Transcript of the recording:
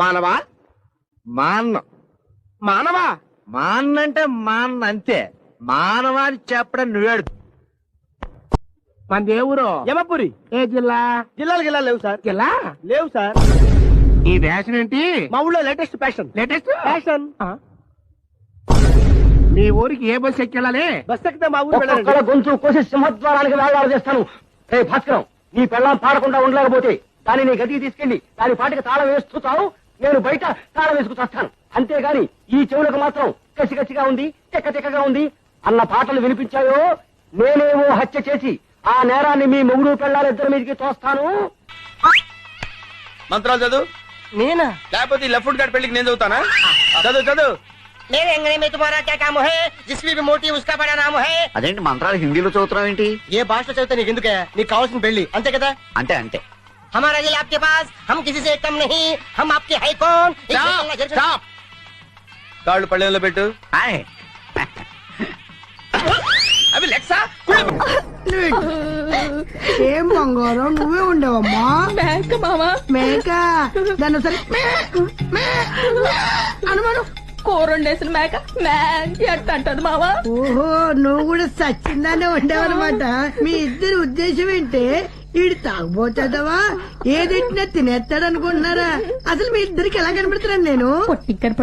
మానవా మాన్న మానవా మాన్నంటే మాన్న అంతే. మానవాన్ని చెప్పడం నువ్వేడు. మన దేవురు యమపురి. ఏ జిల్లా? జిల్లాలు లేవు సార్. జిల్లా లేవు సార్. ఈ ఫ్యాషన్ ఏంటి? మా ఊళ్ళో లేటెస్ట్ ఫ్యాషన్. Latest fashion. మీ ఊరికి ఏ బస్సు ఎక్కెళ్ళాలి? బస్ ఎక్కితే మా ఊరు వెళ్ళాలి. గొంతు కోసి సింహద్వారానికి వేలాడు చేస్తాను. రే భాస్కరం, నీ పెళ్ళాం పాడకుండా ఉండలేకపోతే దాన్ని నీ గదికి తీసుకెళ్లి దాని పాటికి తాళం వేస్తున్నావు, నేను బయట తాళం వేసుకుతాను. అంతేగాని ఈ చెవులకు మాత్రం కసిగా ఉంది, తెక్కగా ఉంది అన్న పాటలు వినిపించాయో నేనేమో హత్య చేసి ఆ నేరాన్ని మీ మొగుడు పెళ్ళాలిద్దరి మీదకి తోస్తాను. మంత్రాలు చదువు. నేనా? లేకపోతే లెఫ్ట్ ఫుట్ గారి పెళ్లికి నేను చదువుతానా? చదువు. मेरे अंगने में तुम्हारा क्या काम है? जिसकी भी मोटी उसका बड़ा नाम है. అదేంటి మంత్రాలు హిందీలో చదువుతున్నావు ఏంటి? ఏ భాషలో చదివితే నీకు ఎందుకే? నీకు కావాల్సిన పెళ్లి అంతే కదా. అంటే हमारा दिल आपके पास, हम किसी से कम नहीं, हम आपके है कौन? స్టాప్. కాళ్ళు పళ్ళెంలో పెట్టు. అవి లెక్సా. ఏం బంగారం నువ్వే ఉండవమ్మా? మేక మావా, మేక దాన్ని సరే అనుమానం. కూరండేసిన మేక మ్యాంకి అట్ట అంటది మావా. ఓహో, నువ్వు కూడా సచ్చిందానే ఉండవన్నమాట. మీ ఇద్దరి ఉద్దేశం ఏంటి? వీడు తాగుపోతాడవా ఏదిట్టినా తినేస్తాడు అనుకుంటున్నారా? అసలు మీ ఇద్దరికి ఎలా కనబడుతున్నాను నేను? పొట్టిక్కర